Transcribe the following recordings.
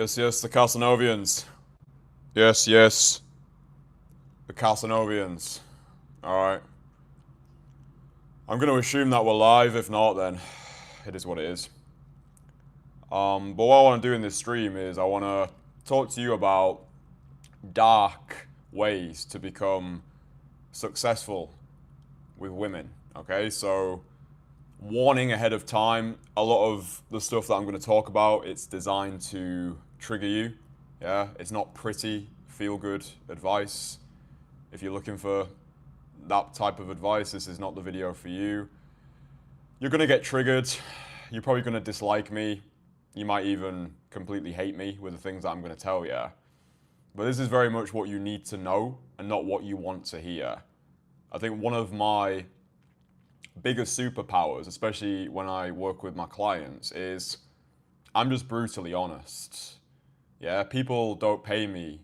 Yes, yes, the Casanovians. Yes, yes, the Casanovians. Alright. I'm going to assume that we're live. If not, then it is what it is. But what I want to do in this stream is I want to talk to you about dark ways to become successful with women. Okay, so warning ahead of time, a lot of the stuff that I'm going to talk about, it's designed to trigger you. Yeah, it's not pretty, feel good advice. If you're looking for that type of advice, this is not the video for you. You're going to get triggered. You're probably going to dislike me. You might even completely hate me with the things that I'm going to tell you. But this is very much what you need to know and not what you want to hear. I think one of my biggest superpowers, especially when I work with my clients, is I'm just brutally honest. Yeah, people don't pay me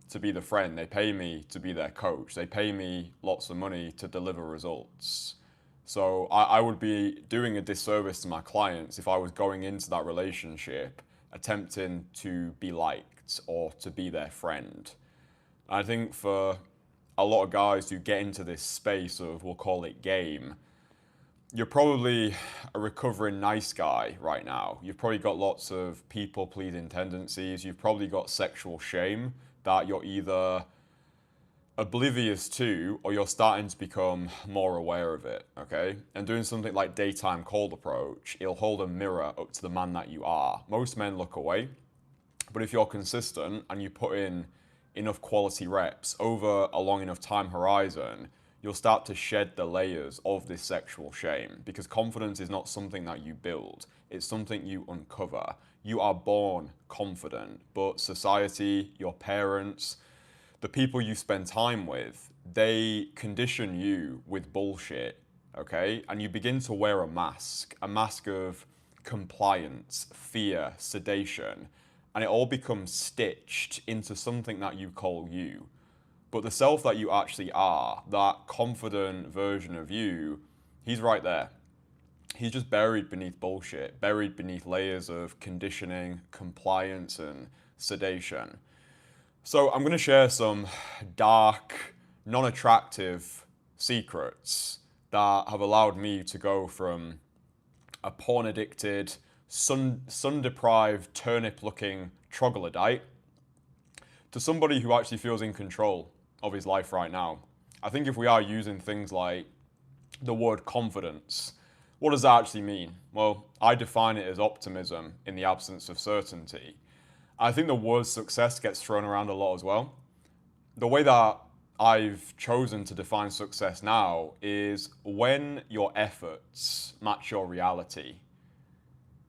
to be the friend. They pay me to be their coach. They pay me lots of money to deliver results. So I would be doing a disservice to my clients if I was going into that relationship attempting to be liked or to be their friend. And I think for a lot of guys who get into this space of, we'll call it game, you're probably a recovering nice guy right now. You've probably got lots of people-pleasing tendencies. You've probably got sexual shame that you're either oblivious to or you're starting to become more aware of it, okay? And doing something like daytime cold approach, it'll hold a mirror up to the man that you are. Most men look away, but if you're consistent and you put in enough quality reps over a long enough time horizon, you'll start to shed the layers of this sexual shame, because confidence is not something that you build, it's something you uncover. You are born confident, but society, your parents, the people you spend time with, they condition you with bullshit, okay? And you begin to wear a mask of compliance, fear, sedation, and it all becomes stitched into something that you call you. But the self that you actually are, that confident version of you, he's right there. He's just buried beneath bullshit, buried beneath layers of conditioning, compliance, and sedation. So I'm going to share some dark, non-attractive secrets that have allowed me to go from a porn-addicted, sun-deprived, turnip-looking troglodyte to somebody who actually feels in control of his life right now. I think if we are using things like the word confidence, what does that actually mean? Well, I define it as optimism in the absence of certainty. I think the word success gets thrown around a lot as well. The way that I've chosen to define success now is when your efforts match your reality.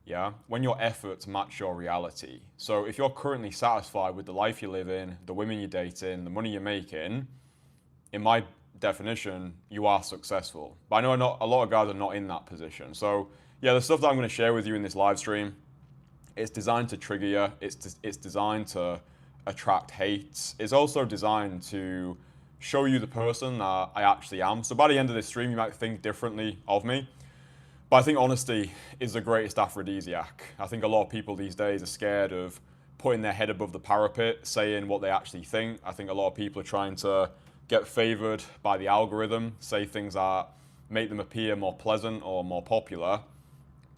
Yeah, when your efforts match your reality. So if you're currently satisfied with the life you live in, the women you're dating, the money you're making, in my definition, you are successful. But I know a lot of guys are not in that position. So yeah, the stuff that I'm going to share with you in this live stream, it's designed to trigger you. It's designed to attract hate. It's also designed to show you the person that I actually am. So by the end of this stream, you might think differently of me. But I think honesty is the greatest aphrodisiac. I think a lot of people these days are scared of putting their head above the parapet, saying what they actually think. I think a lot of people are trying to get favored by the algorithm, say things that make them appear more pleasant or more popular.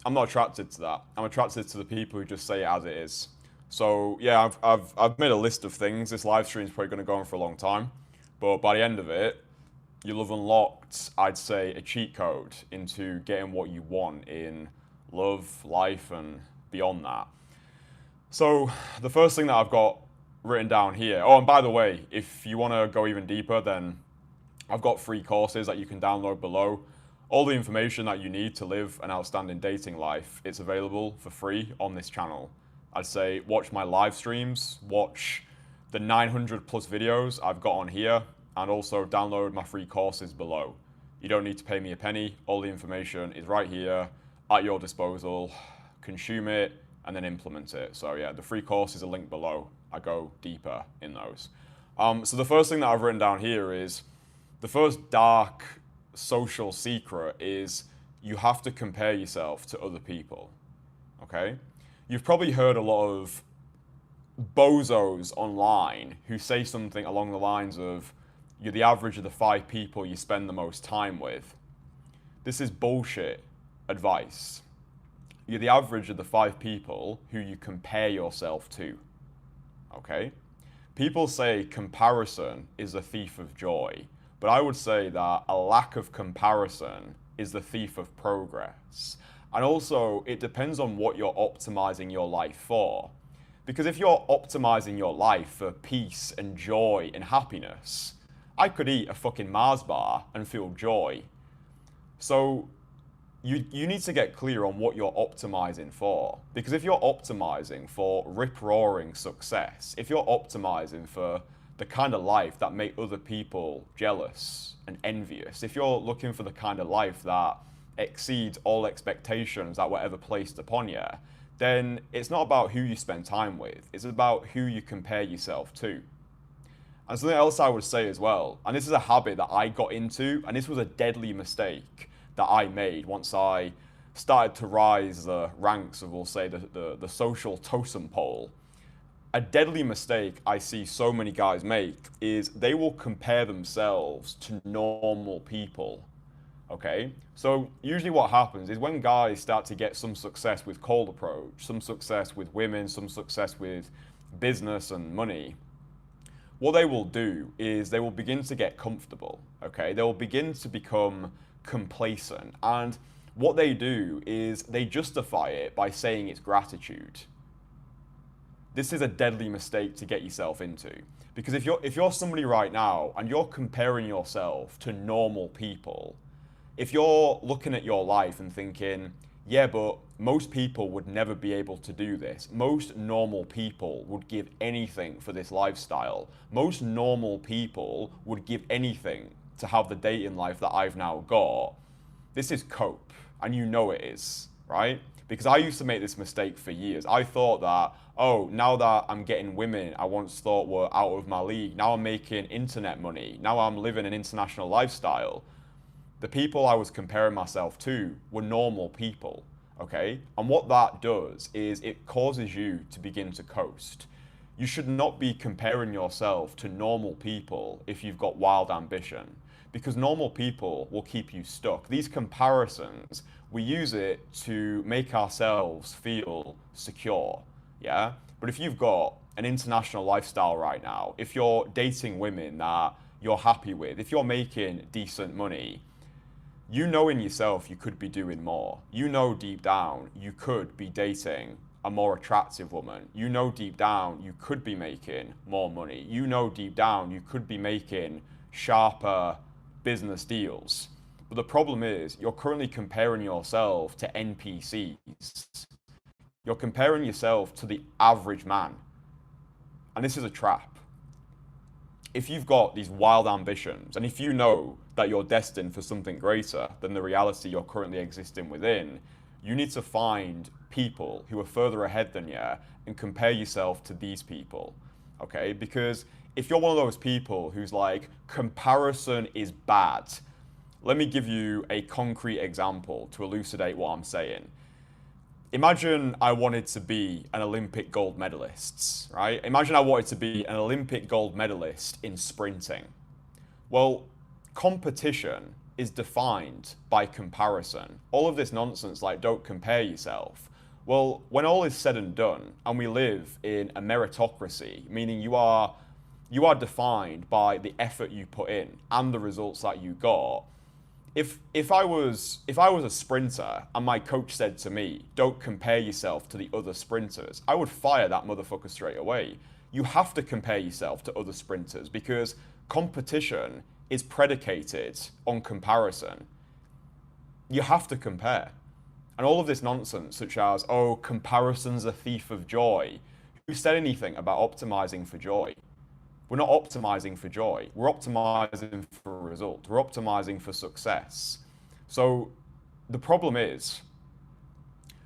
I'm not attracted to that. I'm attracted to the people who just say it as it is. So yeah, I've made a list of things. This live stream is probably going to go on for a long time, but by the end of it, you'll have unlocked, I'd say, a cheat code into getting what you want in love, life, and beyond that. So the first thing that I've got written down here, oh, and by the way, if you want to go even deeper, then I've got free courses that you can download below. All the information that you need to live an outstanding dating life, it's available for free on this channel. I'd say watch my live streams, watch the 900 plus videos I've got on here, and also download my free courses below. You don't need to pay me a penny. All the information is right here at your disposal. Consume it and then implement it. So yeah, the free courses are linked below. I go deeper in those. So the first thing that I've written down here is the first dark social secret is you have to compare yourself to other people. Okay? You've probably heard a lot of bozos online who say something along the lines of, you're the average of the 5 people you spend the most time with. This is bullshit advice. You're the average of the 5 people who you compare yourself to. Okay? People say comparison is a thief of joy, but I would say that a lack of comparison is the thief of progress. And also, it depends on what you're optimizing your life for. Because if you're optimizing your life for peace and joy and happiness, I could eat a fucking Mars bar and feel joy. So you need to get clear on what you're optimizing for. Because if you're optimizing for rip-roaring success, if you're optimizing for the kind of life that make other people jealous and envious, if you're looking for the kind of life that exceeds all expectations that were ever placed upon you, then it's not about who you spend time with, it's about who you compare yourself to. And something else I would say as well, and this is a habit that I got into, and this was a deadly mistake that I made once I started to rise the ranks of, we'll say, the social totem pole. A deadly mistake I see so many guys make is they will compare themselves to normal people. Okay, so usually what happens is when guys start to get some success with cold approach, some success with women, some success with business and money, what they will do is they will begin to get comfortable. Okay, they will begin to become complacent, and what they do is they justify it by saying it's gratitude. This is a deadly mistake to get yourself into, because if you're somebody right now and you're comparing yourself to normal people, if you're looking at your life and thinking, yeah, but most people would never be able to do this. Most normal people would give anything for this lifestyle. Most normal people would give anything to have the dating life that I've now got. This is cope, and you know it is, right? Because I used to make this mistake for years. I thought that, oh, now that I'm getting women I once thought were out of my league, now I'm making internet money, now I'm living an international lifestyle. The people I was comparing myself to were normal people, okay? And what that does is it causes you to begin to coast. You should not be comparing yourself to normal people if you've got wild ambition, because normal people will keep you stuck. These comparisons, we use it to make ourselves feel secure, yeah? But if you've got an international lifestyle right now, if you're dating women that you're happy with, if you're making decent money, you know in yourself you could be doing more. You know deep down you could be dating a more attractive woman. You know deep down you could be making more money. You know deep down you could be making sharper business deals. But the problem is you're currently comparing yourself to NPCs. You're comparing yourself to the average man. And this is a trap. If you've got these wild ambitions, and if you know that you're destined for something greater than the reality you're currently existing within, you need to find people who are further ahead than you and compare yourself to these people, okay? Because if you're one of those people who's like, comparison is bad, let me give you a concrete example to elucidate what I'm saying. Imagine I wanted to be an Olympic gold medalist, right? Imagine I wanted to be an Olympic gold medalist in sprinting. Well, competition is defined by comparison. All of this nonsense like don't compare yourself. Well, when all is said and done, and we live in a meritocracy, meaning you are defined by the effort you put in and the results that you got. If I was a sprinter and my coach said to me, don't compare yourself to the other sprinters, I would fire that motherfucker straight away. You have to compare yourself to other sprinters because competition is predicated on comparison. You have to compare. And all of this nonsense, such as, oh, comparison's a thief of joy. Who said anything about optimizing for joy? We're not optimizing for joy. We're optimizing for a result. We're optimizing for success. So the problem is,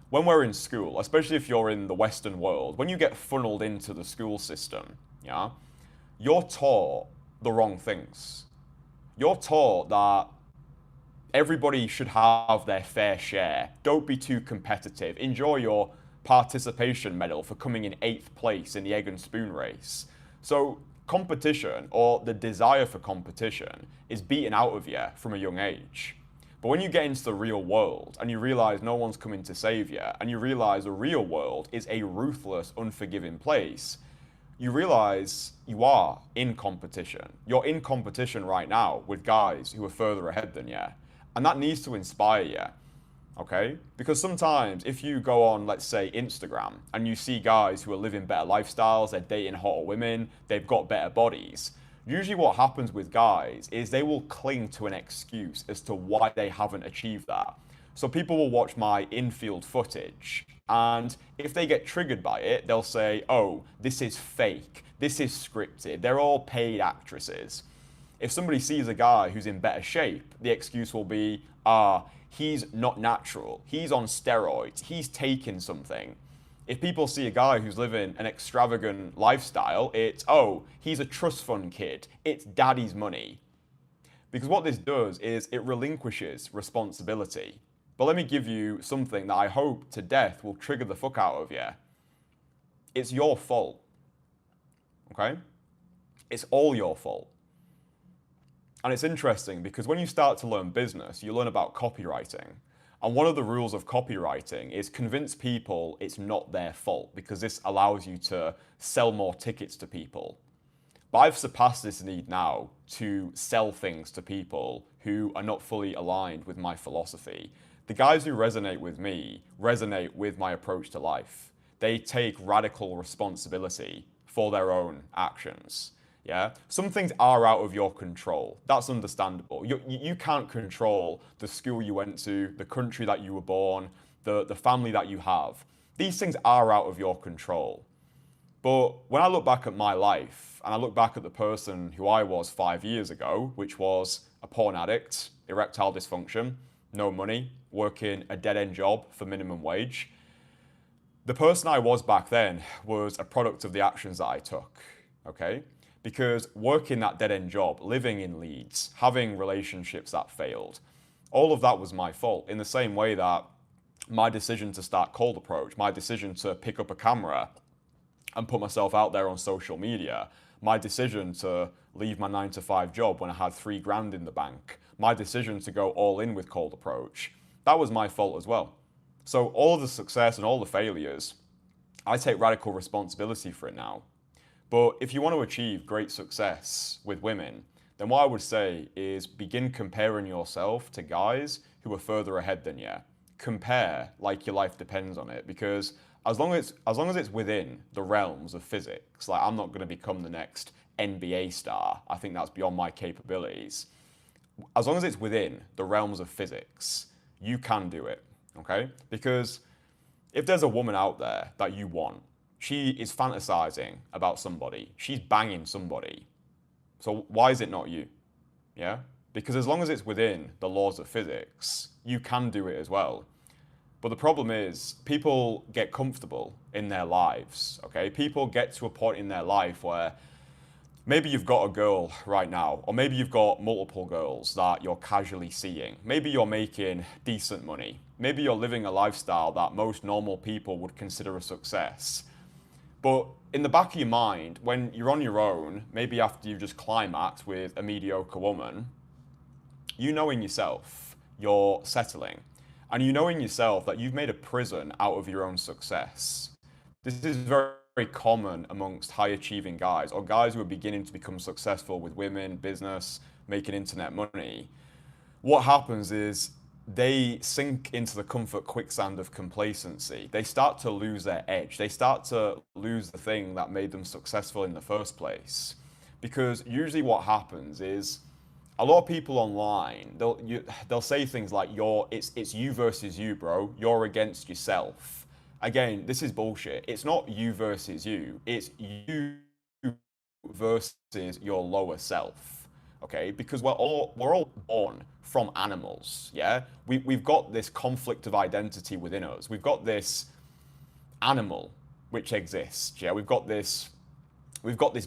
when we're in school, especially if you're in the Western world, when you get funneled into the school system, yeah, you're taught the wrong things. You're taught that everybody should have their fair share. Don't be too competitive. Enjoy your participation medal for coming in 8th place in the egg and spoon race. So competition, or the desire for competition, is beaten out of you from a young age. But when you get into the real world and you realize no one's coming to save you, and you realize the real world is a ruthless, unforgiving place, you realize you are in competition. You're in competition right now with guys who are further ahead than you. And that needs to inspire you, okay? Because sometimes if you go on, let's say, Instagram, and you see guys who are living better lifestyles, they're dating hotter women, they've got better bodies, usually what happens with guys is they will cling to an excuse as to why they haven't achieved that. So people will watch my infield footage, and if they get triggered by it, they'll say, oh, this is fake, this is scripted, they're all paid actresses. If somebody sees a guy who's in better shape, the excuse will be, he's not natural, he's on steroids, he's taking something. If people see a guy who's living an extravagant lifestyle, it's, oh, he's a trust fund kid, it's daddy's money. Because what this does is it relinquishes responsibility. But let me give you something that I hope to death will trigger the fuck out of you. It's your fault. Okay? It's all your fault. And it's interesting because when you start to learn business, you learn about copywriting. And one of the rules of copywriting is convince people it's not their fault, because this allows you to sell more tickets to people. But I've surpassed this need now to sell things to people who are not fully aligned with my philosophy. The guys who resonate with me resonate with my approach to life. They take radical responsibility for their own actions. Yeah, some things are out of your control. That's understandable. You can't control the school you went to, the country that you were born, the family that you have. These things are out of your control. But when I look back at my life, and I look back at the person who I was 5 years ago, which was a porn addict, erectile dysfunction, no money, working a dead-end job for minimum wage, the person I was back then was a product of the actions that I took, okay? Because working that dead-end job, living in Leeds, having relationships that failed, all of that was my fault. In the same way that my decision to start Cold Approach, my decision to pick up a camera and put myself out there on social media, my decision to leave my 9-to-5 job when I had $3,000 in the bank, my decision to go all in with Cold Approach, that was my fault as well. So all of the success and all the failures, I take radical responsibility for it now. But if you want to achieve great success with women, then what I would say is begin comparing yourself to guys who are further ahead than you. Compare like your life depends on it, because as long as it's within the realms of physics, like I'm not going to become the next NBA star. I think that's beyond my capabilities. As long as it's within the realms of physics, you can do it, okay? Because if there's a woman out there that you want, she is fantasizing about somebody, she's banging somebody. So why is it not you? Yeah? Because as long as it's within the laws of physics, you can do it as well. But the problem is, people get comfortable in their lives, okay? People get to a point in their life where maybe you've got a girl right now, or maybe you've got multiple girls that you're casually seeing. Maybe you're making decent money. Maybe you're living a lifestyle that most normal people would consider a success. But in the back of your mind, when you're on your own, maybe after you've just climaxed with a mediocre woman, you know in yourself you're settling. And you know in yourself that you've made a prison out of your own success. This is very, very common amongst high-achieving guys, or guys who are beginning to become successful with women, business, making internet money. What happens is they sink into the comfort quicksand of complacency. They start to lose their edge. They start to lose the thing that made them successful in the first place. Because usually what happens is a lot of people online, they'll say things like, it's you versus you, bro. You're against yourself. Again, this is bullshit. It's not you versus you. It's you versus your lower self. Okay, because we're all born from animals, yeah? We've got this conflict of identity within us. We've got this animal which exists, yeah? We've got this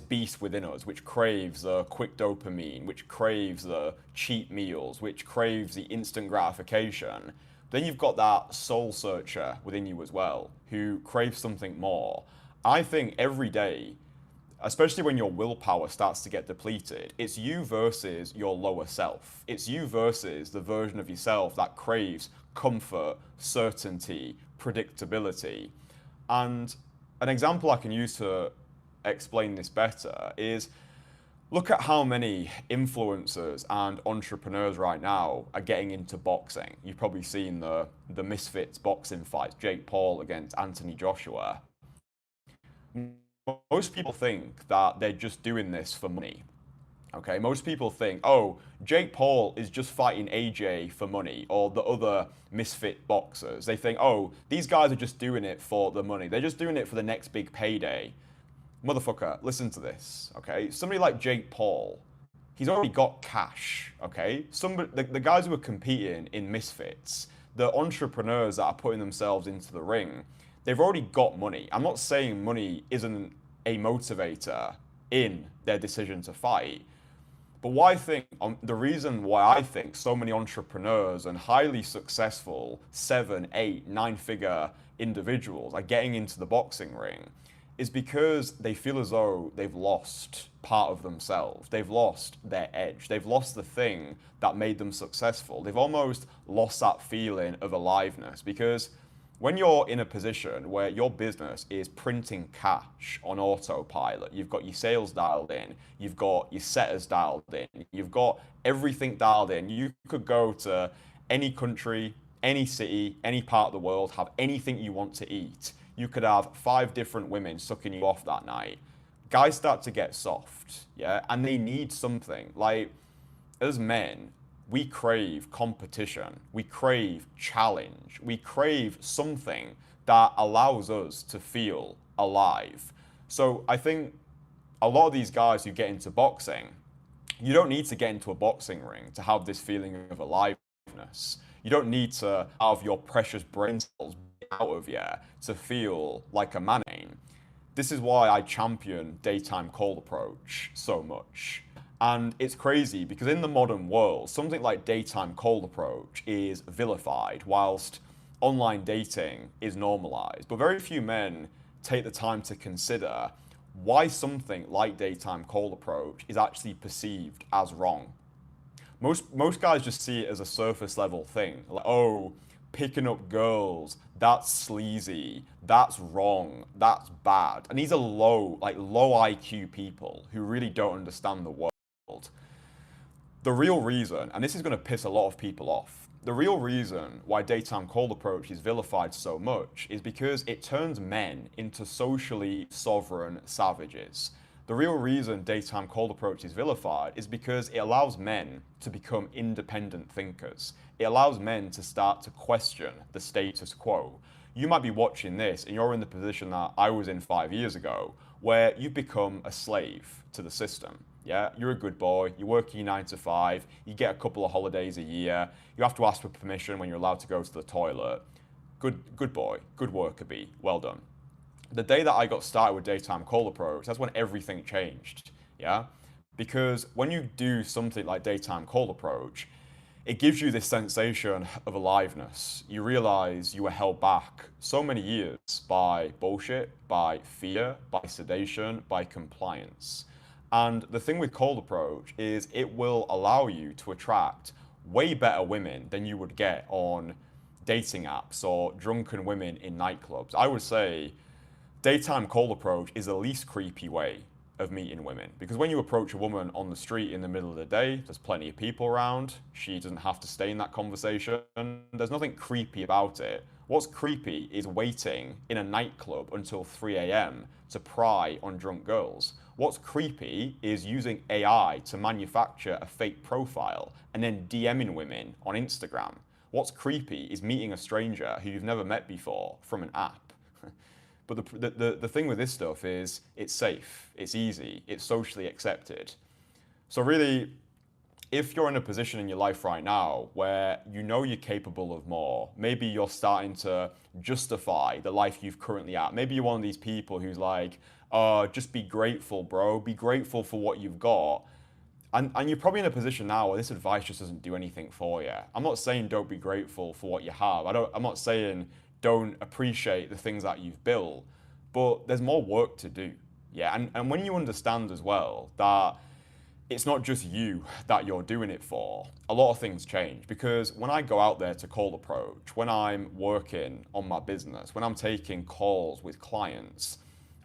beast within us which craves the quick dopamine, which craves the cheap meals, which craves the instant gratification. Then you've got that soul searcher within you as well, who craves something more. I think every day, especially when your willpower starts to get depleted, it's you versus your lower self. It's you versus the version of yourself that craves comfort, certainty, predictability. And an example I can use to explain this better is look at how many influencers and entrepreneurs right now are getting into boxing. You've probably seen the Misfits boxing fights, Jake Paul against Anthony Joshua. Most people think that they're just doing this for money. Okay, most people think, oh, Jake Paul is just fighting AJ for money, or the other misfit boxers. They think, oh, these guys are just doing it for the money. They're just doing it for the next big payday. Motherfucker, listen to this, okay? Somebody like Jake Paul, he's already got cash, okay? The guys who are competing in misfits, the entrepreneurs that are putting themselves into the ring, they've already got money. I'm not saying money isn't a motivator in their decision to fight. But why I think the reason why I think so many entrepreneurs and highly successful 7, 8, 9-figure individuals are getting into the boxing ring is because they feel as though they've lost part of themselves. They've lost their edge. They've lost the thing that made them successful. They've almost lost that feeling of aliveness because when you're in a position where your business is printing cash on autopilot, you've got your sales dialed in, you've got your setters dialed in, you've got everything dialed in. You could go to any country, any city, any part of the world, have anything you want to eat. You could have 5 different women sucking you off that night. Guys start to get soft, yeah? And they need something. Like, as men, we crave competition, we crave challenge, we crave something that allows us to feel alive. So I think a lot of these guys who get into boxing, you don't need to get into a boxing ring to have this feeling of aliveness. You don't need to have your precious brain cells out of you to feel like a man. This is why I champion daytime cold approach so much. And it's crazy because in the modern world, something like daytime cold approach is vilified, whilst online dating is normalized. But very few men take the time to consider why something like daytime cold approach is actually perceived as wrong. Most guys just see it as a surface level thing. Like, oh, picking up girls, that's sleazy, that's wrong, that's bad. And these are low IQ people who really don't understand the world. The real reason, and this is going to piss a lot of people off, the real reason why daytime cold approach is vilified so much is because it turns men into socially sovereign savages. The real reason daytime cold approach is vilified is because it allows men to become independent thinkers. It allows men to start to question the status quo. You might be watching this and you're in the position that I was in 5 years ago, where you've become a slave to the system. Yeah, you're a good boy, you're working your 9 to 5, you get a couple of holidays a year, you have to ask for permission when you're allowed to go to the toilet. Good boy, good worker bee, well done. The day that I got started with daytime cold approach, that's when everything changed, yeah? Because when you do something like daytime cold approach, it gives you this sensation of aliveness. You realize you were held back so many years by bullshit, by fear, by sedation, by compliance. And the thing with cold approach is it will allow you to attract way better women than you would get on dating apps or drunken women in nightclubs. I would say daytime cold approach is the least creepy way of meeting women. Because when you approach a woman on the street in the middle of the day, there's plenty of people around. She doesn't have to stay in that conversation. There's nothing creepy about it. What's creepy is waiting in a nightclub until 3 a.m. to pry on drunk girls. What's creepy is using AI to manufacture a fake profile and then DMing women on Instagram. What's creepy is meeting a stranger who you've never met before from an app. But the thing with this stuff is it's safe, it's easy, it's socially accepted. So really, if you're in a position in your life right now where you know you're capable of more, maybe you're starting to justify the life you've currently at. Maybe you're one of these people who's like, just be grateful, bro. Be grateful for what you've got. And you're probably in a position now where this advice just doesn't do anything for you. I'm not saying don't be grateful for what you have. I'm not saying don't appreciate the things that you've built, but there's more work to do. Yeah, and when you understand as well that it's not just you that you're doing it for, a lot of things change. Because when I go out there to cold approach, when I'm working on my business, when I'm taking calls with clients,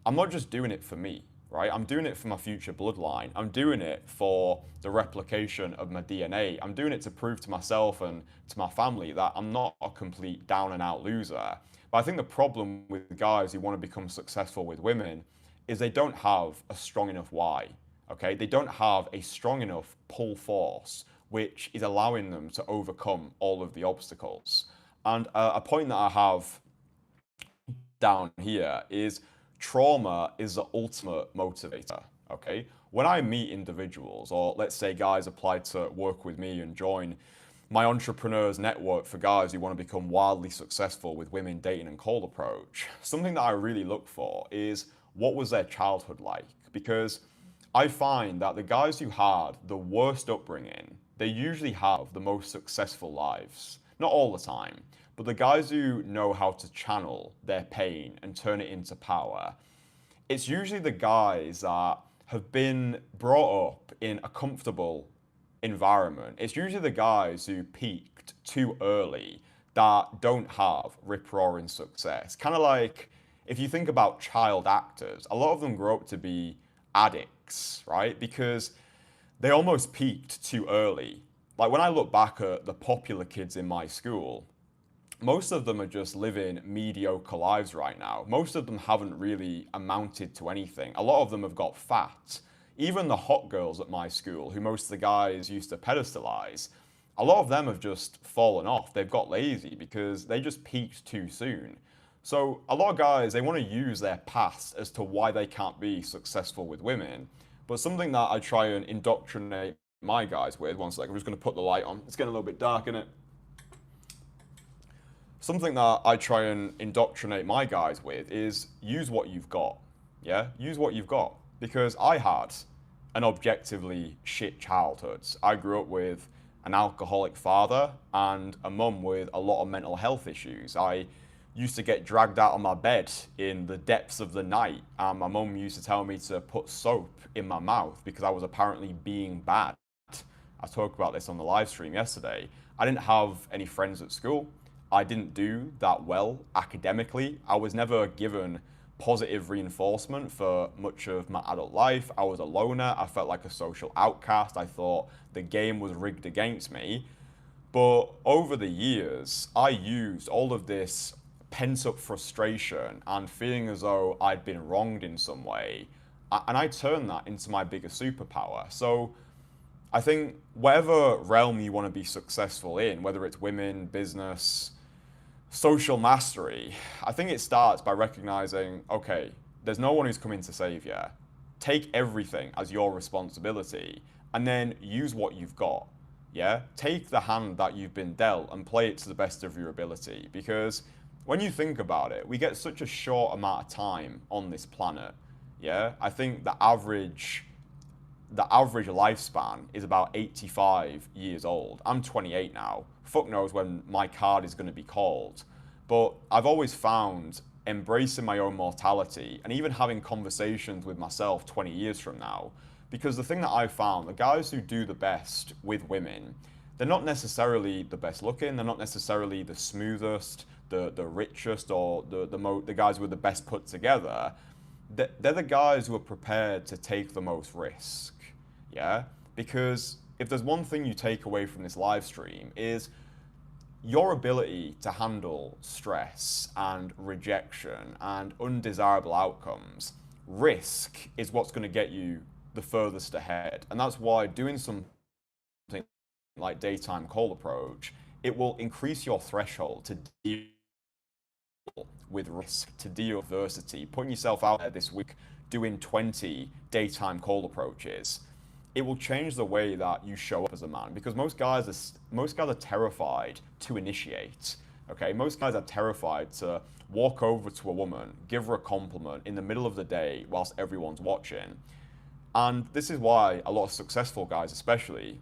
I'm not just doing it for me, right? I'm doing it for my future bloodline. I'm doing it for the replication of my DNA. I'm doing it to prove to myself and to my family that I'm not a complete down and out loser. But I think the problem with guys who want to become successful with women is they don't have a strong enough why. Okay, they don't have a strong enough pull force, which is allowing them to overcome all of the obstacles. And a point that I have down here is trauma is the ultimate motivator. Okay, when I meet individuals, or let's say guys apply to work with me and join my entrepreneurs network for guys who want to become wildly successful with women dating and cold approach, something that I really look for is what was their childhood like? Because I find that the guys who had the worst upbringing, they usually have the most successful lives. Not all the time, but the guys who know how to channel their pain and turn it into power, it's usually the guys that have been brought up in a comfortable environment. It's usually the guys who peaked too early that don't have rip-roaring success. Kind of like if you think about child actors, a lot of them grow up to be addicts, right? Because they almost peaked too early. Like when I look back at the popular kids in my school, most of them are just living mediocre lives right now. Most of them haven't really amounted to anything. A lot of them have got fat. Even the hot girls at my school, who most of the guys used to pedestalize, a lot of them have just fallen off. They've got lazy because they just peaked too soon. So a lot of guys, they want to use their past as to why they can't be successful with women. But something that I try and indoctrinate my guys with, one second, I'm just going to put the light on. It's getting a little bit dark, isn't it? Something that I try and indoctrinate my guys with is use what you've got. Yeah, use what you've got. Because I had an objectively shit childhood. I grew up with an alcoholic father and a mum with a lot of mental health issues. I used to get dragged out of my bed in the depths of the night. My mum used to tell me to put soap in my mouth because I was apparently being bad. I talked about this on the live stream yesterday. I didn't have any friends at school. I didn't do that well academically. I was never given positive reinforcement for much of my adult life. I was a loner. I felt like a social outcast. I thought the game was rigged against me. But over the years, I used all of this pent-up frustration and feeling as though I'd been wronged in some way, and I turned that into my biggest superpower. So I think whatever realm you want to be successful in, whether it's women, business, social mastery, I think it starts by recognizing, okay, there's no one who's coming to save you. Take everything as your responsibility and then use what you've got. Yeah? Take the hand that you've been dealt and play it to the best of your ability. Because when you think about it, we get such a short amount of time on this planet. Yeah? I think the average lifespan is about 85 years old. I'm 28 now. Fuck knows when my card is going to be called. But I've always found embracing my own mortality and even having conversations with myself 20 years from now. Because the thing that I've found, the guys who do the best with women, they're not necessarily the best looking, they're not necessarily the smoothest, the richest, or the guys with the best put together. They're the guys who are prepared to take the most risk. Yeah? Because if there's one thing you take away from this live stream is your ability to handle stress and rejection and undesirable outcomes. Risk is what's going to get you the furthest ahead. And that's why doing something like daytime cold approach, it will increase your threshold to deal with risk, to deal with adversity. Putting yourself out there this week, doing 20 daytime cold approaches, it will change the way that you show up as a man. Because most guys are terrified to initiate. Okay, most guys are terrified to walk over to a woman, give her a compliment in the middle of the day whilst everyone's watching. And this is why a lot of successful guys, especially,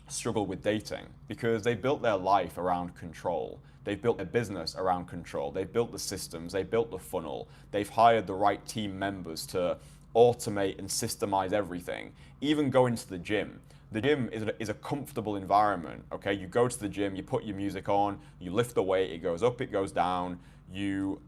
struggle with dating because they built their life around control. They've built their business around control. They've built the systems. They built the funnel. They've hired the right team members to automate and systemize everything. Even going to the gym. The gym is a comfortable environment. Okay, you go to the gym, you put your music on, you lift the weight, it goes up, it goes down. You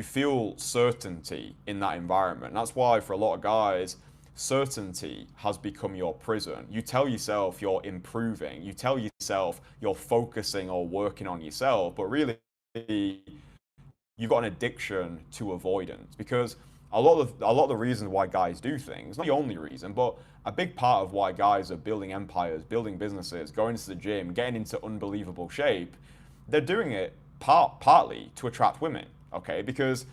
feel certainty in that environment. And that's why for a lot of guys, certainty has become your prison. You tell yourself you're improving. You tell yourself you're focusing or working on yourself, but really you've got an addiction to avoidance because a lot of the reasons why guys do things, not the only reason, but a big part of why guys are building empires, building businesses, going to the gym, getting into unbelievable shape, they're doing it partly to attract women, okay? Because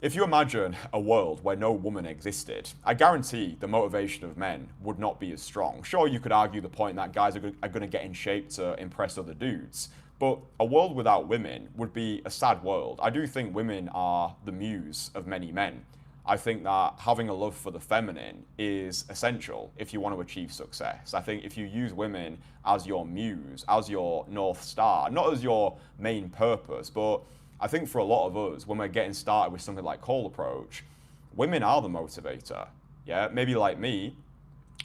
if you imagine a world where no woman existed, I guarantee the motivation of men would not be as strong. Sure, you could argue the point that guys are going to get in shape to impress other dudes, but a world without women would be a sad world. I do think women are the muse of many men. I think that having a love for the feminine is essential if you want to achieve success. I think if you use women as your muse, as your North Star, not as your main purpose, but I think for a lot of us, when we're getting started with something like Cold Approach, women are the motivator. Yeah, maybe like me,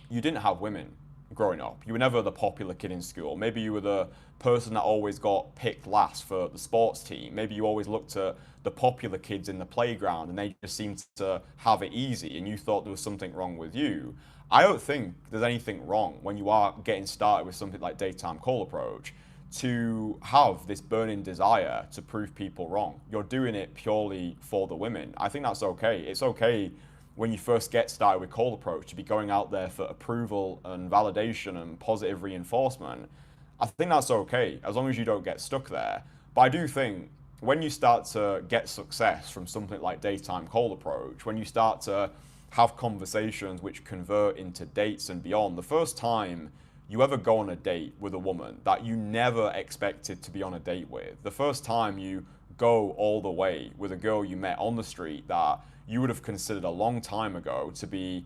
you didn't have women growing up. You were never the popular kid in school. Maybe you were the person that always got picked last for the sports team. Maybe you always looked at the popular kids in the playground and they just seemed to have it easy and you thought there was something wrong with you. I don't think there's anything wrong when you are getting started with something like Daytime Cold Approach to have this burning desire to prove people wrong. You're doing it purely for the women. I think that's okay. It's okay when you first get started with Cold Approach to be going out there for approval and validation and positive reinforcement. I think that's okay as long as you don't get stuck there. But I do think when you start to get success from something like Daytime Cold Approach, when you start to have conversations which convert into dates and beyond, the first time you ever go on a date with a woman that you never expected to be on a date with, the first time you go all the way with a girl you met on the street that you would have considered a long time ago to be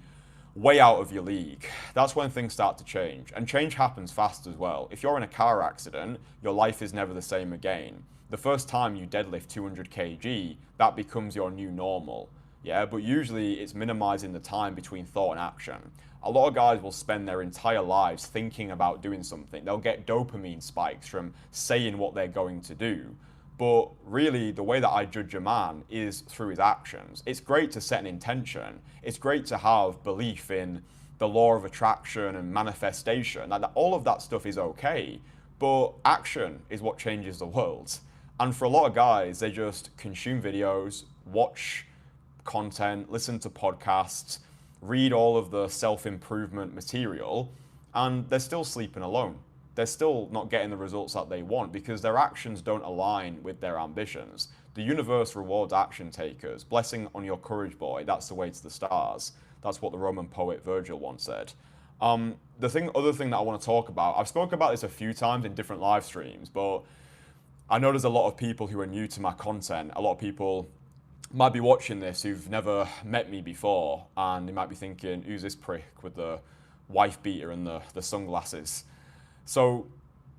way out of your league, that's when things start to change. And change happens fast as well. If you're in a car accident, your life is never the same again. The first time you deadlift 200 kg, that becomes your new normal. Yeah, but usually it's minimizing the time between thought and action. A lot of guys will spend their entire lives thinking about doing something. They'll get dopamine spikes from saying what they're going to do. But really, the way that I judge a man is through his actions. It's great to set an intention. It's great to have belief in the law of attraction and manifestation. All of that stuff is okay, but action is what changes the world. And for a lot of guys, they just consume videos, watch content, listen to podcasts, read all of the self-improvement material, and they're still sleeping alone. They're still not getting the results that they want because their actions don't align with their ambitions. The universe rewards action takers. Blessing on your courage, boy. That's the way to the stars. That's what the Roman poet Virgil once said. Other thing that I want to talk about, I've spoken about this a few times in different live streams, but I know there's a lot of people who are new to my content. A lot of people might be watching this who've never met me before, and they might be thinking, who's this prick with the wife beater and the sunglasses? So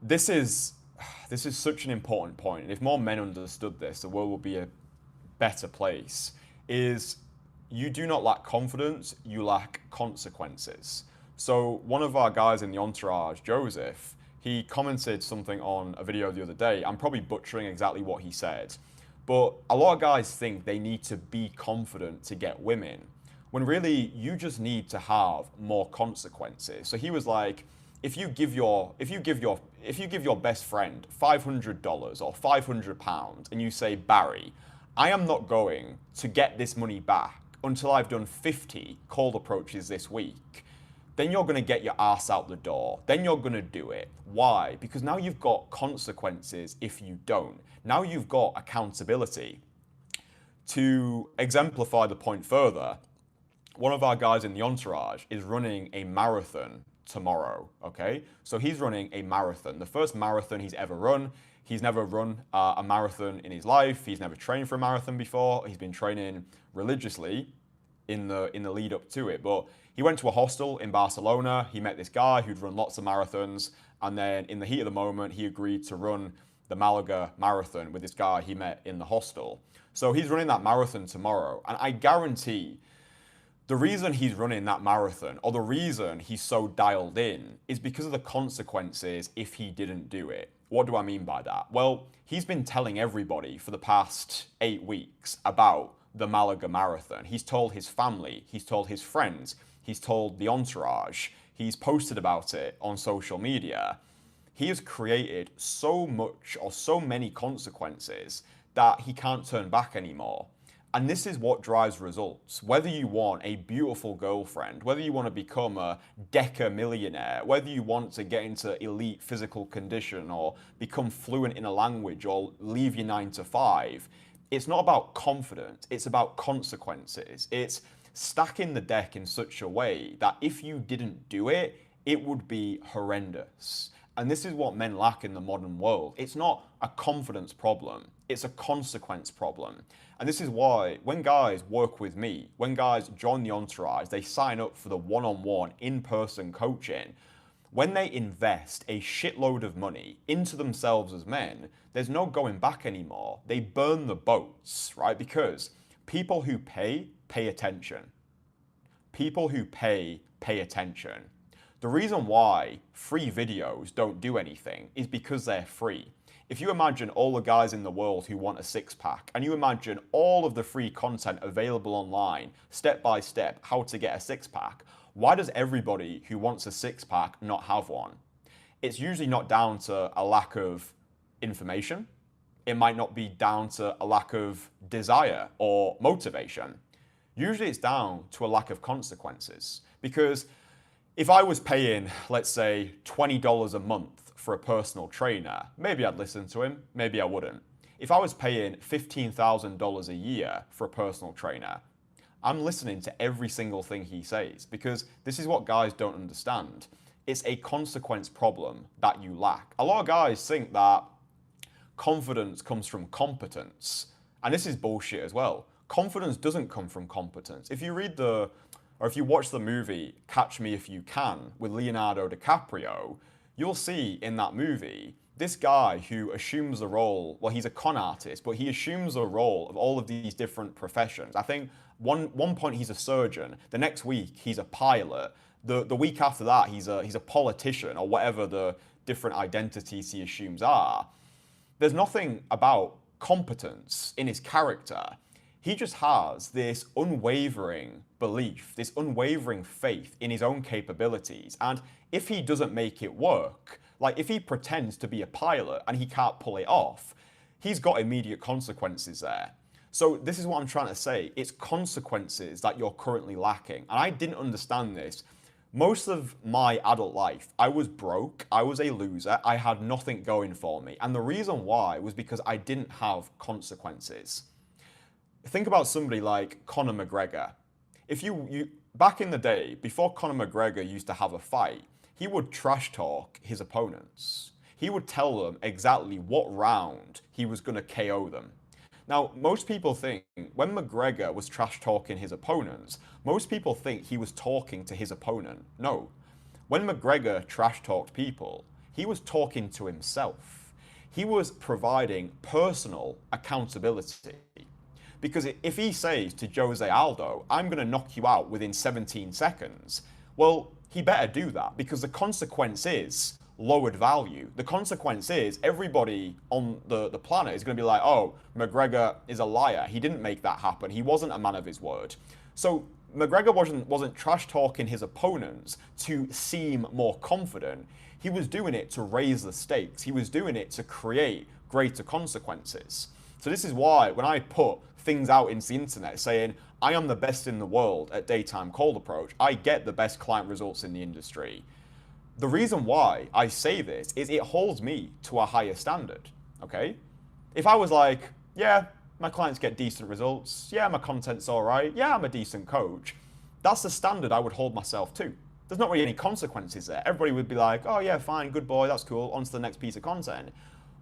this is such an important point. And if more men understood this, the world would be a better place. Is you do not lack confidence, you lack consequences. So one of our guys in the entourage, Joseph, he commented something on a video the other day. I'm probably butchering exactly what he said, but a lot of guys think they need to be confident to get women, when really you just need to have more consequences. So he was like, if you give your best friend $500 or £500 and you say, Barry, I am not going to get this money back until I've done 50 cold approaches this week, then you're going to get your ass out the door. Then you're going to do it. Why? Because now you've got consequences if you don't. Now you've got accountability. To exemplify the point further, one of our guys in the entourage is running a marathon tomorrow, okay? So he's running a marathon, the first marathon he's ever run. He's never run a marathon in his life. He's never trained for a marathon before. He's been training religiously. in the lead up to it. But he went to a hostel in Barcelona. He met this guy who'd run lots of marathons, and then in the heat of the moment, he agreed to run the Malaga marathon with this guy he met in the hostel. So he's running that marathon tomorrow, and I guarantee the reason he's running that marathon, or the reason he's so dialed in, is because of the consequences if he didn't do it. What do I mean by that? Well, he's been telling everybody for the past 8 weeks about the Malaga marathon. He's told his family, he's told his friends, he's told the entourage, he's posted about it on social media. He has created so much or so many consequences that he can't turn back anymore. And this is what drives results. Whether you want a beautiful girlfriend, whether you want to become a deca millionaire, whether you want to get into elite physical condition or become fluent in a language or leave your 9 to 5, it's not about confidence, it's about consequences. It's stacking the deck in such a way that if you didn't do it, it would be horrendous. And this is what men lack in the modern world. It's not a confidence problem, it's a consequence problem. And this is why when guys work with me, when guys join the entourage, they sign up for the one-on-one in-person coaching, when they invest a shitload of money into themselves as men, there's no going back anymore. They burn the boats, right? Because people who pay attention. People who pay attention. The reason why free videos don't do anything is because they're free. If you imagine all the guys in the world who want a six-pack, and you imagine all of the free content available online, step by step, how to get a six-pack, why does everybody who wants a six-pack not have one? It's usually not down to a lack of information. It might not be down to a lack of desire or motivation. Usually it's down to a lack of consequences. Because if I was paying, let's say, $20 a month for a personal trainer, maybe I'd listen to him, maybe I wouldn't. If I was paying $15,000 a year for a personal trainer, I'm listening to every single thing he says, because this is what guys don't understand. It's a consequence problem that you lack. A lot of guys think that confidence comes from competence, and this is bullshit as well. Confidence doesn't come from competence. If you read or if you watch the movie Catch Me If You Can with Leonardo DiCaprio, you'll see in that movie this guy who assumes the role, well, he's a con artist, but he assumes the role of all of these different professions. I think one point he's a surgeon, the next week he's a pilot, the week after that he's a politician, or whatever the different identities he assumes are. There's nothing about competence in his character. He just has this unwavering belief, this unwavering faith in his own capabilities. And if he doesn't make it work, like if he pretends to be a pilot and he can't pull it off, he's got immediate consequences there. So this is what I'm trying to say. It's consequences that you're currently lacking. And I didn't understand this. Most of my adult life, I was broke, I was a loser, I had nothing going for me. And the reason why was because I didn't have consequences. Think about somebody like Conor McGregor. If you back in the day, before Conor McGregor used to have a fight, he would trash talk his opponents. He would tell them exactly what round he was going to KO them. Now, most people think when McGregor was trash talking his opponents, most people think he was talking to his opponent. No. When McGregor trash talked people, he was talking to himself. He was providing personal accountability. Because if he says to Jose Aldo, I'm going to knock you out within 17 seconds, well, he better do that, because the consequence is lowered value. The consequence is everybody on the planet is going to be like, oh, McGregor is a liar. He didn't make that happen. He wasn't a man of his word. So McGregor wasn't trash talking his opponents to seem more confident. He was doing it to raise the stakes. He was doing it to create greater consequences. So this is why when I put things out into the internet saying, I am the best in the world at daytime cold approach, I get the best client results in the industry. The reason why I say this is it holds me to a higher standard, okay? If I was like, yeah, my clients get decent results, yeah, my content's all right, yeah, I'm a decent coach, that's the standard I would hold myself to. There's not really any consequences there. Everybody would be like, oh yeah, fine, good boy, that's cool, on to the next piece of content.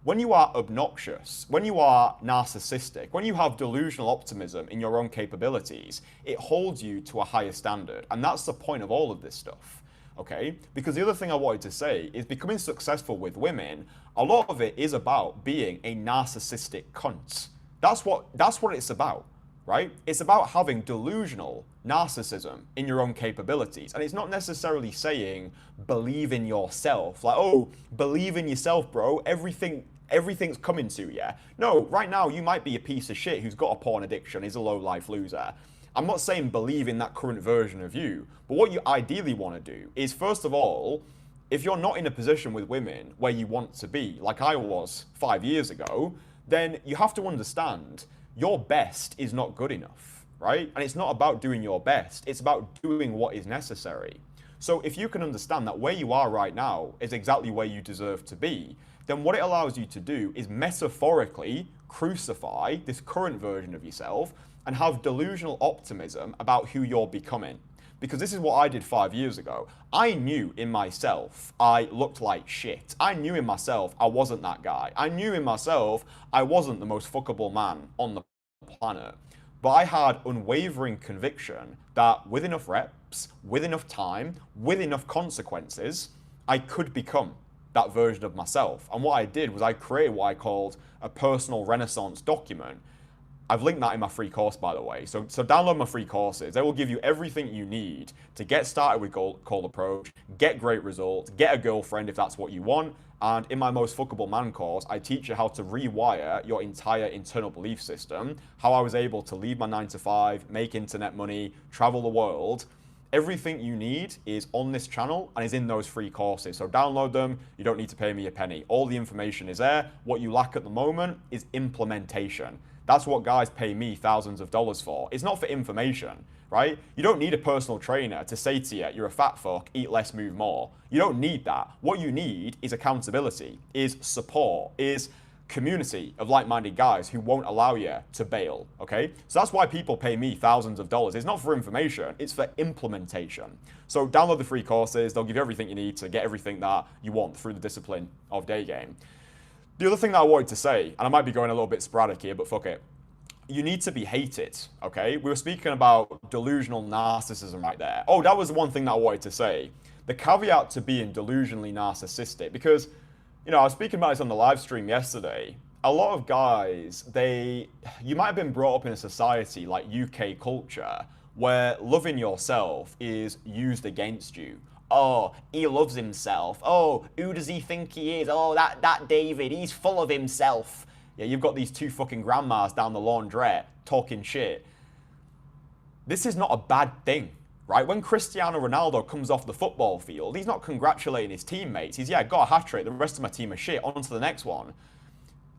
when you are obnoxious, when you are narcissistic, when you have delusional optimism in your own capabilities, it holds you to a higher standard. And that's the point of all of this stuff. Okay? Because the other thing I wanted to say is becoming successful with women, a lot of it is about being a narcissistic cunt. That's what it's about, right? It's about having delusional narcissism in your own capabilities. And it's not necessarily saying believe in yourself. Like, oh, believe in yourself, bro. Everything's coming to you. No, right now you might be a piece of shit who's got a porn addiction, is a low-life loser. I'm not saying believe in that current version of you, but what you ideally want to do is, first of all, if you're not in a position with women where you want to be, like I was 5 years ago, then you have to understand your best is not good enough, right? And it's not about doing your best, it's about doing what is necessary. So if you can understand that where you are right now is exactly where you deserve to be, then what it allows you to do is metaphorically crucify this current version of yourself and have delusional optimism about who you're becoming. Because this is what I did 5 years ago. I knew in myself I looked like shit. I knew in myself I wasn't that guy. I knew in myself I wasn't the most fuckable man on the planet. But I had unwavering conviction that with enough reps, with enough time, with enough consequences, I could become that version of myself. And what I did was I created what I called a personal renaissance document. I've linked that in my free course, by the way. So download my free courses. They will give you everything you need to get started with Cold Approach, get great results, get a girlfriend if that's what you want. And in my Most Fuckable Man course, I teach you how to rewire your entire internal belief system, how I was able to leave my 9 to 5, make internet money, travel the world. Everything you need is on this channel and is in those free courses. So download them. You don't need to pay me a penny. All the information is there. What you lack at the moment is implementation. That's what guys pay me thousands of dollars for. It's not for information, right? You don't need a personal trainer to say to you, you're a fat fuck, eat less, move more. You don't need that. What you need is accountability, is support, is community of like-minded guys who won't allow you to bail, okay? So that's why people pay me thousands of dollars. It's not for information, it's for implementation. So download the free courses. They'll give you everything you need to get everything that you want through the discipline of day game. The other thing that I wanted to say, and I might be going a little bit sporadic here, but fuck it. You need to be hated, okay? We were speaking about delusional narcissism right there. Oh, that was the one thing that I wanted to say. The caveat to being delusionally narcissistic, because, you know, I was speaking about this on the live stream yesterday. A lot of guys, you might have been brought up in a society like UK culture where loving yourself is used against you. Oh, he loves himself. Oh, who does he think he is? Oh, that David, he's full of himself. Yeah, you've got these two fucking grandmas down the laundrette talking shit. This is not a bad thing, right? When Cristiano Ronaldo comes off the football field, he's not congratulating his teammates. He's, yeah, got a hat-trick, the rest of my team are shit, on to the next one.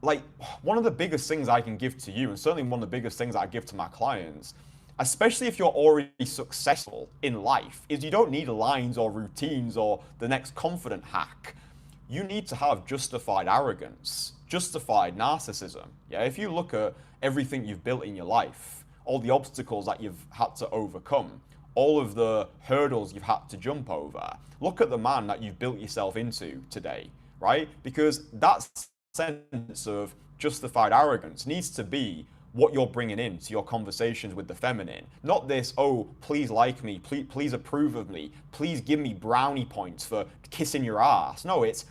Like, one of the biggest things I can give to you, and certainly one of the biggest things I give to my clients, especially if you're already successful in life, is you don't need lines or routines or the next confident hack. You need to have justified arrogance, justified narcissism. Yeah, if you look at everything you've built in your life, all the obstacles that you've had to overcome, all of the hurdles you've had to jump over, look at the man that you've built yourself into today, right? Because that sense of justified arrogance needs to be what you're bringing into your conversations with the feminine. Not this, oh, please like me, please approve of me, please give me brownie points for kissing your ass. No, it's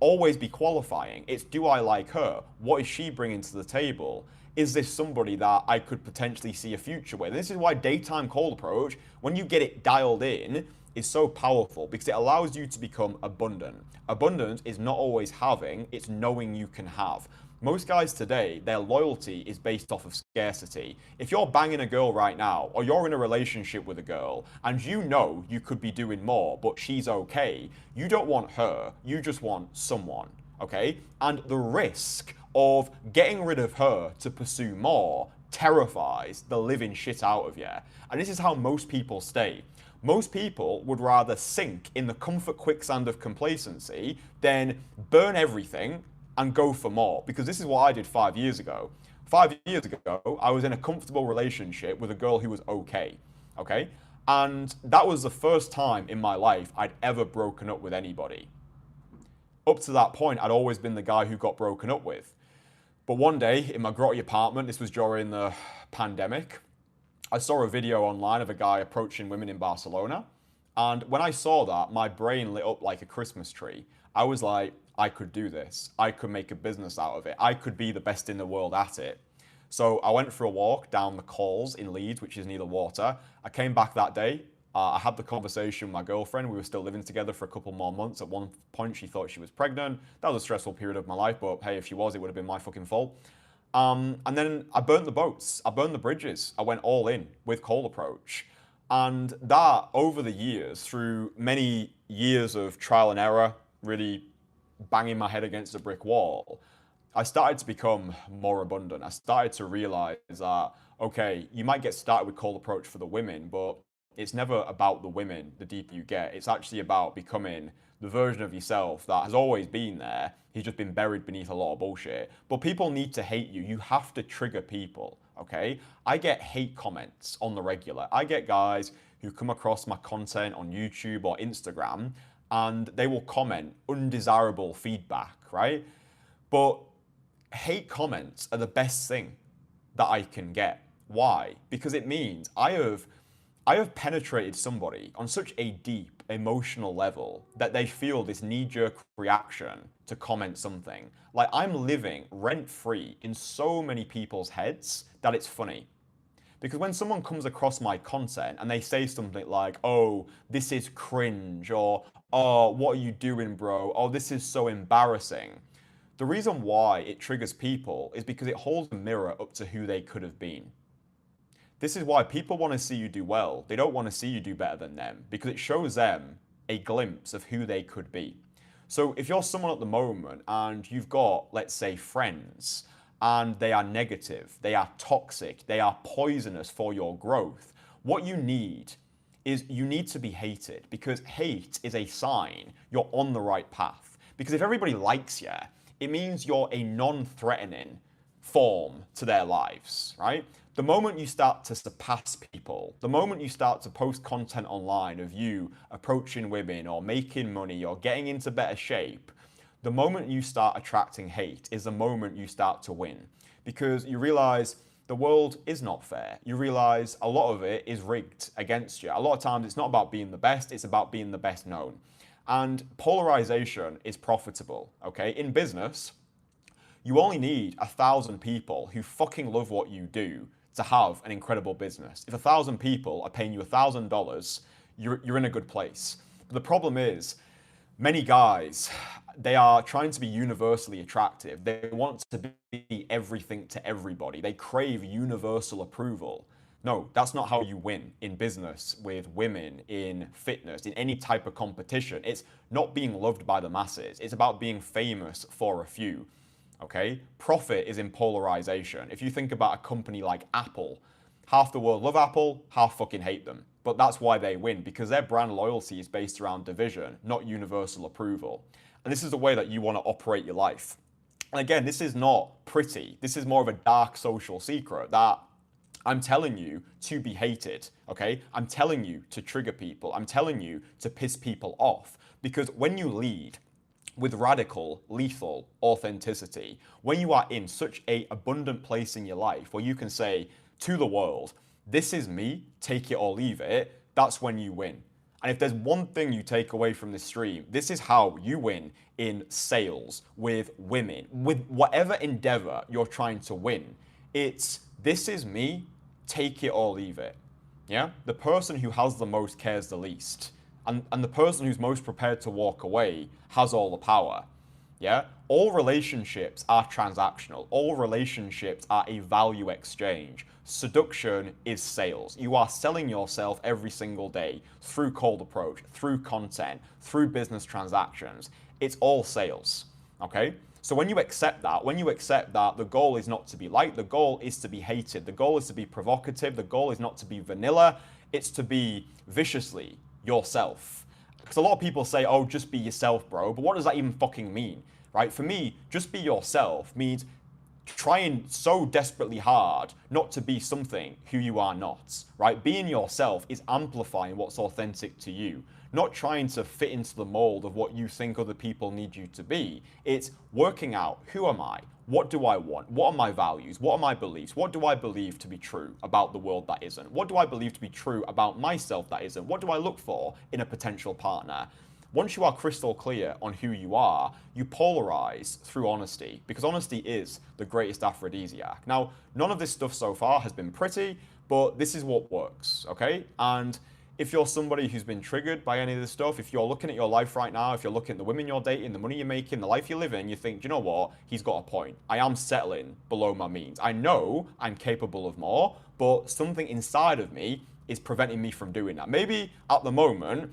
always be qualifying. It's, do I like her? What is she bringing to the table? Is this somebody that I could potentially see a future with? This is why daytime cold approach, when you get it dialed in, is so powerful because it allows you to become abundant. Abundance is not always having, it's knowing you can have. Most guys today, their loyalty is based off of scarcity. If you're banging a girl right now, or you're in a relationship with a girl, and you know you could be doing more, but she's okay, you don't want her, you just want someone, okay? And the risk of getting rid of her to pursue more terrifies the living shit out of you. And this is how most people stay. Most people would rather sink in the comfort quicksand of complacency than burn everything and go for more, because this is what I did 5 years ago. 5 years ago, I was in a comfortable relationship with a girl who was okay? And that was the first time in my life I'd ever broken up with anybody. Up to that point, I'd always been the guy who got broken up with. But one day in my grotty apartment, this was during the pandemic, I saw a video online of a guy approaching women in Barcelona. And when I saw that, my brain lit up like a Christmas tree. I was like, I could do this. I could make a business out of it. I could be the best in the world at it. So I went for a walk down the Calls in Leeds, which is near the water. I came back that day. I had the conversation with my girlfriend. We were still living together for a couple more months. At one point, she thought she was pregnant. That was a stressful period of my life, but hey, if she was, it would have been my fucking fault. And then I burnt the boats. I burned the bridges. I went all in with Cold Approach. And that, over the years, through many years of trial and error, really banging my head against a brick wall, I started to become more abundant. I started to realize that, okay, you might get started with Cold Approach for the women, but it's never about the women the deeper you get. It's actually about becoming the version of yourself that has always been there. He's just been buried beneath a lot of bullshit. But people need to hate you. You have to trigger people, okay? I get hate comments on the regular. I get guys who come across my content on YouTube or Instagram and they will comment undesirable feedback, right? But hate comments are the best thing that I can get. Why? Because it means I have penetrated somebody on such a deep emotional level that they feel this knee-jerk reaction to comment something. Like I'm living rent-free in so many people's heads that it's funny. Because when someone comes across my content and they say something like, oh, this is cringe, or, oh, what are you doing, bro? Oh, this is so embarrassing. The reason why it triggers people is because it holds a mirror up to who they could have been. This is why people want to see you do well. They don't want to see you do better than them because it shows them a glimpse of who they could be. So if you're someone at the moment and you've got, let's say, friends and they are negative, they are toxic, they are poisonous for your growth, what you need is you need to be hated because hate is a sign you're on the right path. Because if everybody likes you, it means you're a non-threatening form to their lives, right? The moment you start to surpass people, the moment you start to post content online of you approaching women or making money or getting into better shape, the moment you start attracting hate is the moment you start to win. Because you realize the world is not fair. You realize a lot of it is rigged against you. A lot of times it's not about being the best, it's about being the best known. And polarization is profitable, okay? In business, you only need 1,000 people who fucking love what you do to have an incredible business. If 1,000 people are paying you $1,000, you're in a good place. But the problem is, many guys, they are trying to be universally attractive. They want to be everything to everybody. They crave universal approval. No, that's not how you win in business, with women, in fitness, in any type of competition. It's not being loved by the masses. It's about being famous for a few. Okay? Profit is in polarization. If you think about a company like Apple, half the world love Apple, half fucking hate them. But that's why they win, because their brand loyalty is based around division, not universal approval. And this is the way that you want to operate your life. And again, this is not pretty. This is more of a dark social secret that I'm telling you to be hated, okay? I'm telling you to trigger people. I'm telling you to piss people off. Because when you lead with radical, lethal authenticity, when you are in such an abundant place in your life where you can say to the world, this is me, take it or leave it, that's when you win. And if there's one thing you take away from this stream, this is how you win in sales, with women, with whatever endeavor you're trying to win. It's, this is me, take it or leave it. Yeah? The person who has the most cares the least. And the person who's most prepared to walk away has all the power. Yeah? All relationships are transactional. All relationships are a value exchange. Seduction is sales. You are selling yourself every single day through Cold Approach, through content, through business transactions. It's all sales. Okay? So when you accept that the goal is not to be liked, the goal is to be hated, the goal is to be provocative, the goal is not to be vanilla, it's to be viciously yourself. Because a lot of people say, oh, just be yourself, bro. But what does that even fucking mean, right? For me, just be yourself means trying so desperately hard not to be something who you are not, right? Being yourself is amplifying what's authentic to you, not trying to fit into the mold of what you think other people need you to be. It's working out, who am I? What do I want? What are my values? What are my beliefs? What do I believe to be true about the world that isn't? What do I believe to be true about myself that isn't? What do I look for in a potential partner? Once you are crystal clear on who you are, you polarize through honesty, because honesty is the greatest aphrodisiac. Now, none of this stuff so far has been pretty, but this is what works, okay? And if you're somebody who's been triggered by any of this stuff, if you're looking at your life right now, if you're looking at the women you're dating, the money you're making, the life you're living, you think, you know what, he's got a point. I am settling below my means. I know I'm capable of more, but something inside of me is preventing me from doing that. Maybe at the moment,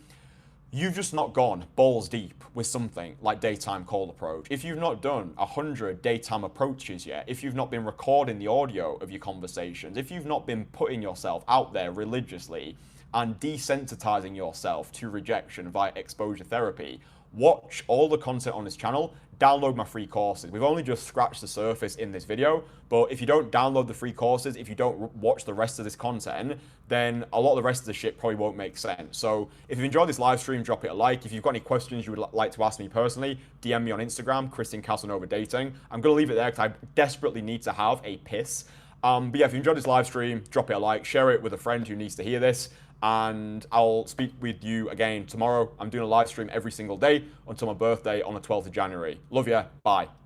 you've just not gone balls deep with something like daytime cold approach. If you've not done 100 daytime approaches yet, if you've not been recording the audio of your conversations, if you've not been putting yourself out there religiously and desensitizing yourself to rejection via exposure therapy, watch all the content on this channel, download my free courses. We've only just scratched the surface in this video, but if you don't download the free courses, if you don't watch the rest of this content, then a lot of the rest of the shit probably won't make sense. So if you've enjoyed this live stream, drop it a like. If you've got any questions you would like to ask me personally, DM me on Instagram, Christian Casanova Dating. I'm going to leave it there because I desperately need to have a piss. But yeah, if you enjoyed this live stream, drop it a like, share it with a friend who needs to hear this, and I'll speak with you again tomorrow. I'm doing a live stream every single day until my birthday on the 12th of January. Love ya. Bye.